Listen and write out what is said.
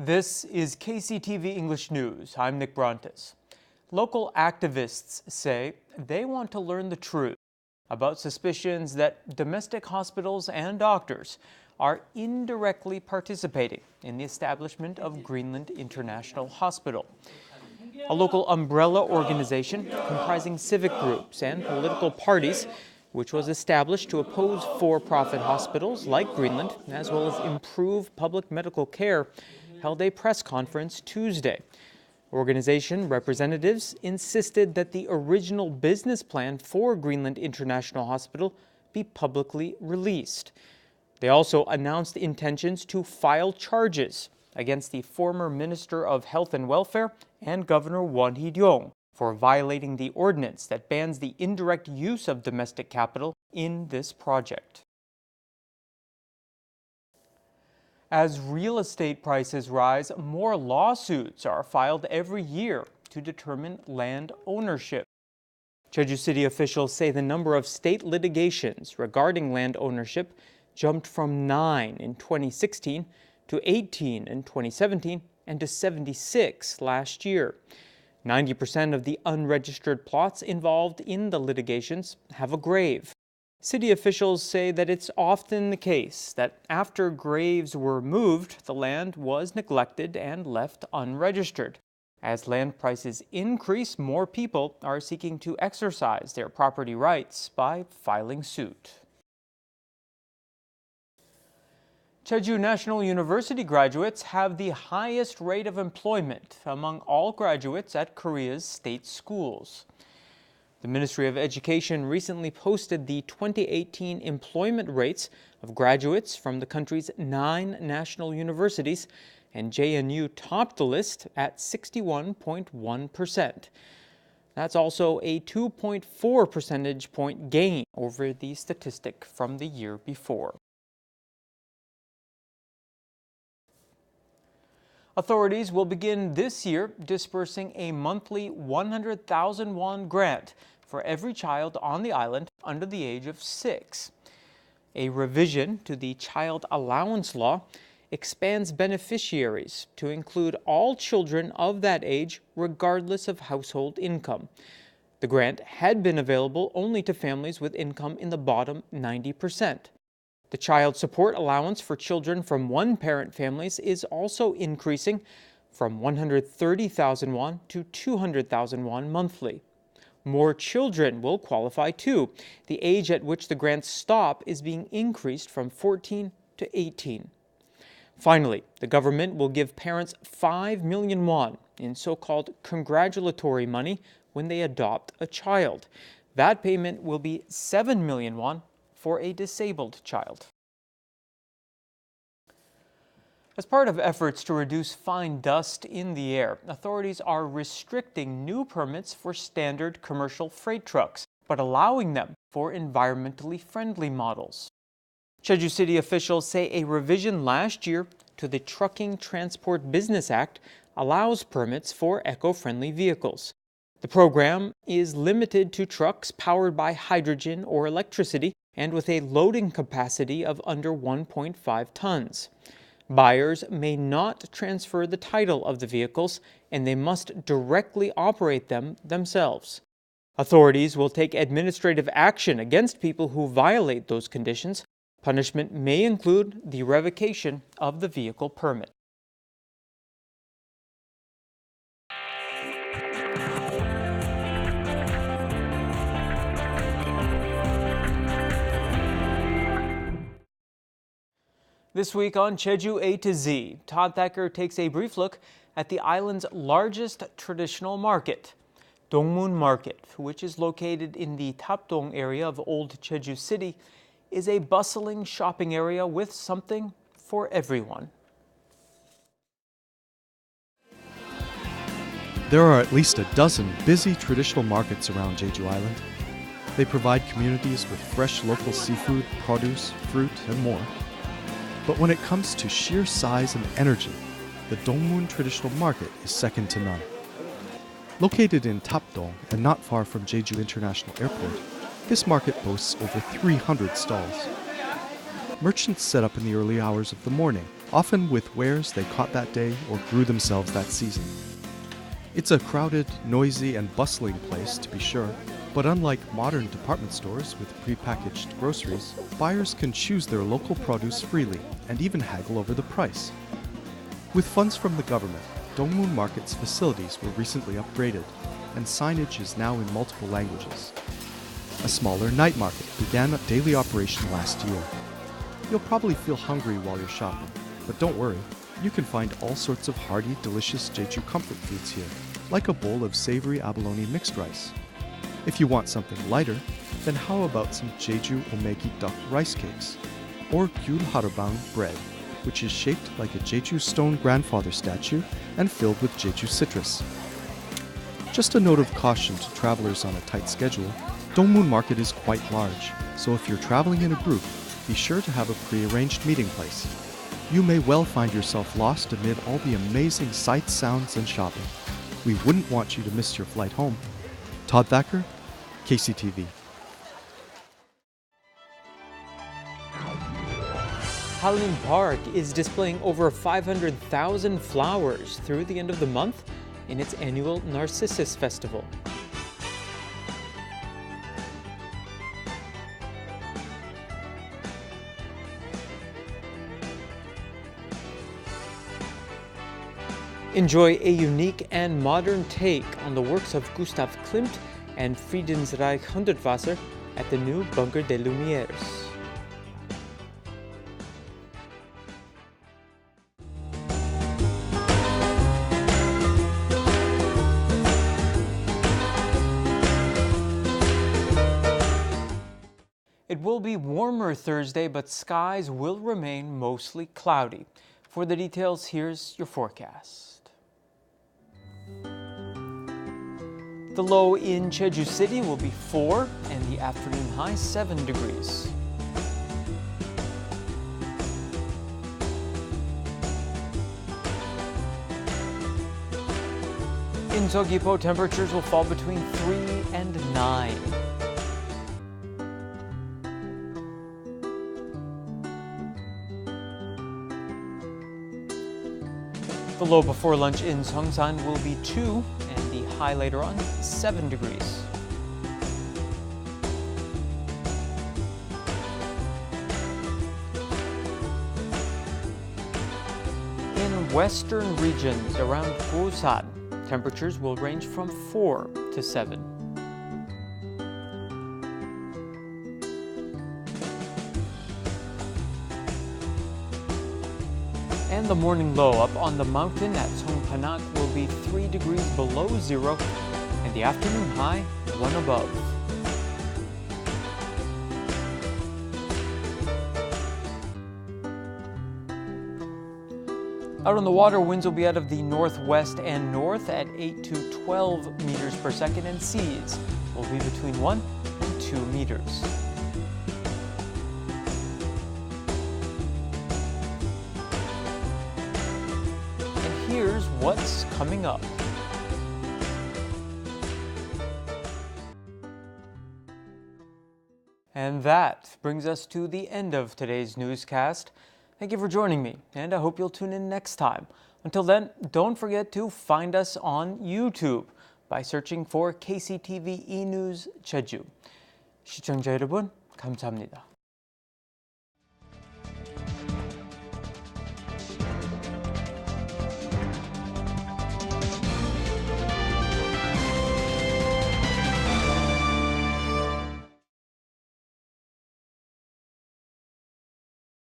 This is KCTV English News. I'm Nick Brontes. Local activists say they want to learn the truth about suspicions that domestic hospitals and doctors are indirectly participating in the establishment of Greenland International Hospital. A local umbrella organization comprising civic groups and political parties, which was established to oppose for-profit hospitals like Greenland, as well as improve public medical care, held a press conference Tuesday. Organization representatives insisted that the original business plan for Greenland International Hospital be publicly released. They also announced intentions to file charges against the former Minister of Health and Welfare and Governor Won Hee-ryong for violating the ordinance that bans the indirect use of domestic capital in this project. As real estate prices rise, more lawsuits are filed every year to determine land ownership. Jeju City officials say the number of state litigations regarding land ownership jumped from 9 in 2016 to 18 in 2017 and to 76 last year. 90% of the unregistered plots involved in the litigations have a grave. City officials say that it's often the case that after graves were moved, the land was neglected and left unregistered. As land prices increase, more people are seeking to exercise their property rights by filing suit. Jeju National University graduates have the highest rate of employment among all graduates at Korea's state schools. The Ministry of Education recently posted the 2018 employment rates of graduates from the country's 9 national universities, and JNU topped the list at 61.1%. That's also a 2.4 percentage point gain over the statistic from the year before. Authorities will begin this year dispersing a monthly 100,000 won grant for every child on the island under the age of 6. A revision to the child allowance law expands beneficiaries to include all children of that age regardless of household income. The grant had been available only to families with income in the bottom 90%. The child support allowance for children from one-parent families is also increasing from 130,000 won to 200,000 won monthly. More children will qualify too. The age at which the grants stop is being increased from 14 to 18. Finally, the government will give parents 5 million won in so-called congratulatory money when they adopt a child. That payment will be 7 million won for a disabled child. As part of efforts to reduce fine dust in the air, authorities are restricting new permits for standard commercial freight trucks, but allowing them for environmentally friendly models. Jeju City officials say a revision last year to the Trucking Transport Business Act allows permits for eco-friendly vehicles. The program is limited to trucks powered by hydrogen or electricity and with a loading capacity of under 1.5 tons. Buyers may not transfer the title of the vehicles, and they must directly operate them themselves. Authorities will take administrative action against people who violate those conditions. Punishment may include the revocation of the vehicle permit. This week on Jeju A to Z, Todd Thacker takes a brief look at the island's largest traditional market, Dongmun Market, which is located in the Tapdong area of Old Jeju City, is a bustling shopping area with something for everyone. There are at least a dozen busy traditional markets around Jeju Island. They provide communities with fresh local seafood, produce, fruit, and more. But when it comes to sheer size and energy, the Dongmun Traditional Market is second to none. Located in Tapdong and not far from Jeju International Airport, this market boasts over 300 stalls. Merchants set up in the early hours of the morning often with wares they caught that day or grew themselves that season. It's a crowded, noisy, and bustling place, to be sure, but unlike modern department stores with prepackaged groceries, buyers can choose their local produce freely and even haggle over the price. With funds from the government, Dongmun Market's facilities were recently upgraded, and signage is now in multiple languages. A smaller night market began daily operation last year. You'll probably feel hungry while you're shopping, but don't worry, you can find all sorts of hearty, delicious Jeju comfort foods here, like a bowl of savory abalone mixed rice. If you want something lighter, then how about some Jeju omegi duck rice cakes, or gyul harubang bread, which is shaped like a Jeju stone grandfather statue and filled with Jeju citrus. Just a note of caution to travelers on a tight schedule, Dongmun Market is quite large, so if you're traveling in a group, be sure to have a pre-arranged meeting place. You may well find yourself lost amid all the amazing sights, sounds, and shopping. We wouldn't want you to miss your flight home. Todd Thacker, KCTV. Halloween Park is displaying over 500,000 flowers through the end of the month in its annual Narcissus Festival. Enjoy a unique and modern take on the works of Gustav Klimt and Friedensreich Hundertwasser at the new Bunker des Lumières. It will be warmer Thursday, but skies will remain mostly cloudy. For the details, here's your forecast. The low in Jeju City will be 4 and the afternoon high 7 degrees. In Seogwipo, temperatures will fall between 3 and 9. The low before lunch in Seongsan will be 2 and the high later on 7 degrees. In western regions around Busan, temperatures will range from 4 to 7. And the morning low up on the mountain at Songpanak will be 3 degrees below zero, and the afternoon high 1 above. Out on the water, winds will be out of the northwest and north at 8 to 12 meters per second, and seas will be between 1 and 2 meters. Here's what's coming up. And that brings us to the end of today's newscast. Thank you for joining me, and I hope you'll tune in next time. Until then, don't forget to find us on YouTube by searching for KCTV E-News Jeju. 시청자 여러분, 감사합니다.